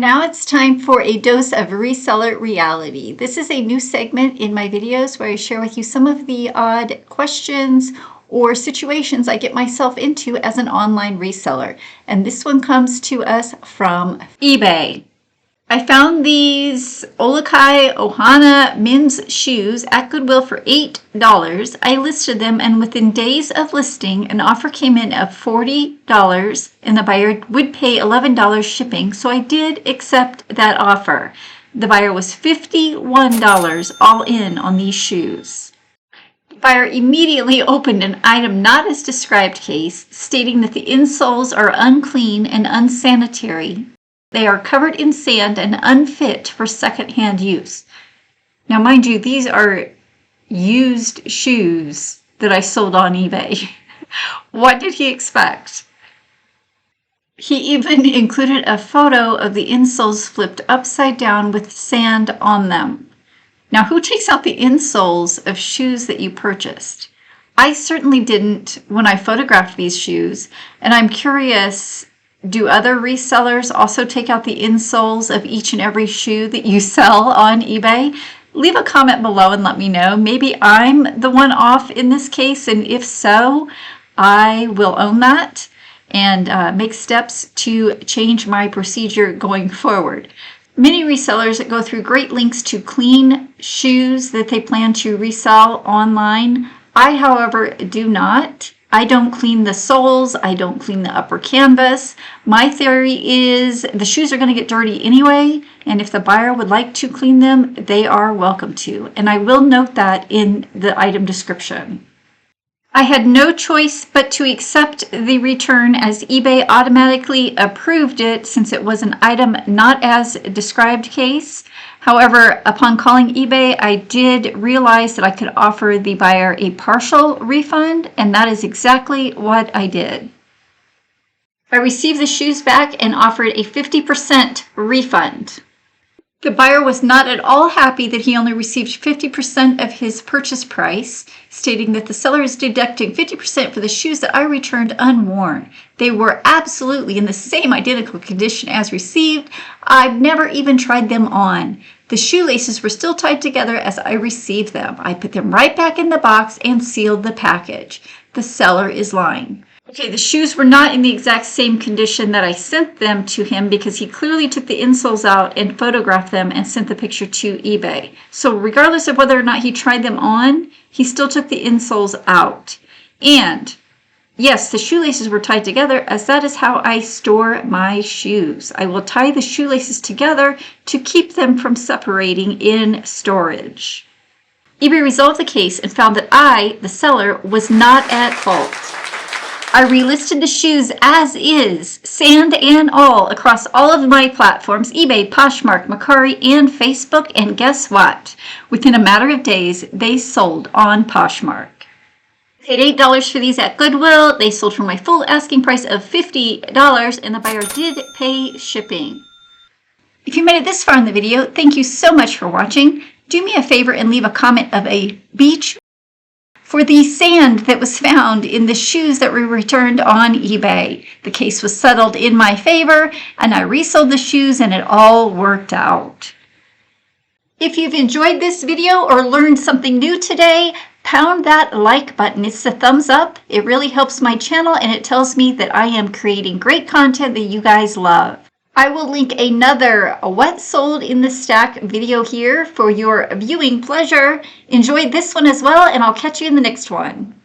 Now it's time for a dose of reseller reality. This is a new segment in my videos where I share with you some of the odd questions or situations I get myself into as an online reseller. And this one comes to us from eBay. I found these Olokai Ohana men's shoes at Goodwill for $8. I listed them, and within days of listing, an offer came in of $40 and the buyer would pay $11 shipping, so I did accept that offer. The buyer was $51 all in on these shoes. The buyer immediately opened an item not as described case, stating that the insoles are unclean and unsanitary. They are covered in sand and unfit for secondhand use. Now, mind you, these are used shoes that I sold on eBay. What did he expect? He even included a photo of the insoles flipped upside down with sand on them. Now, who takes out the insoles of shoes that you purchased? I certainly didn't when I photographed these shoes, and I'm curious, do other resellers also take out the insoles of each and every shoe that you sell on eBay? Leave a comment below and let me know. Maybe I'm the one off in this case, and if so, I will own that and make steps to change my procedure going forward. Many resellers go through great lengths to clean shoes that they plan to resell online. I, however, do not. I don't clean the soles. I don't clean the upper canvas. My theory is the shoes are going to get dirty anyway, and if the buyer would like to clean them, they are welcome to. And I will note that in the item description. I had no choice but to accept the return as eBay automatically approved it since it was an item not as described case. However, upon calling eBay, I did realize that I could offer the buyer a partial refund, and that is exactly what I did. I received the shoes back and offered a 50% refund. The buyer was not at all happy that he only received 50% of his purchase price, stating that the seller is deducting 50% for the shoes that I returned unworn. They were absolutely in the same identical condition as received. I've never even tried them on. The shoelaces were still tied together as I received them. I put them right back in the box and sealed the package. The seller is lying. Okay, the shoes were not in the exact same condition that I sent them to him because he clearly took the insoles out and photographed them and sent the picture to eBay. So regardless of whether or not he tried them on, he still took the insoles out. And yes, the shoelaces were tied together as that is how I store my shoes. I will tie the shoelaces together to keep them from separating in storage. eBay resolved the case and found that I, the seller, was not at fault. I relisted the shoes as is, sand and all, across all of my platforms, eBay, Poshmark, Mercari, and Facebook, and guess what? Within a matter of days, they sold on Poshmark. I paid $8 for these at Goodwill. They sold for my full asking price of $50, and the buyer did pay shipping. If you made it this far in the video, thank you so much for watching. Do me a favor and leave a comment of a beach for the sand that was found in the shoes that were returned on eBay. The case was settled in my favor, and I resold the shoes, and it all worked out. If you've enjoyed this video or learned something new today, pound that like button. It's the thumbs up. It really helps my channel, and it tells me that I am creating great content that you guys love. I will link another What Sold in the Stack video here for your viewing pleasure. Enjoy this one as well, and I'll catch you in the next one.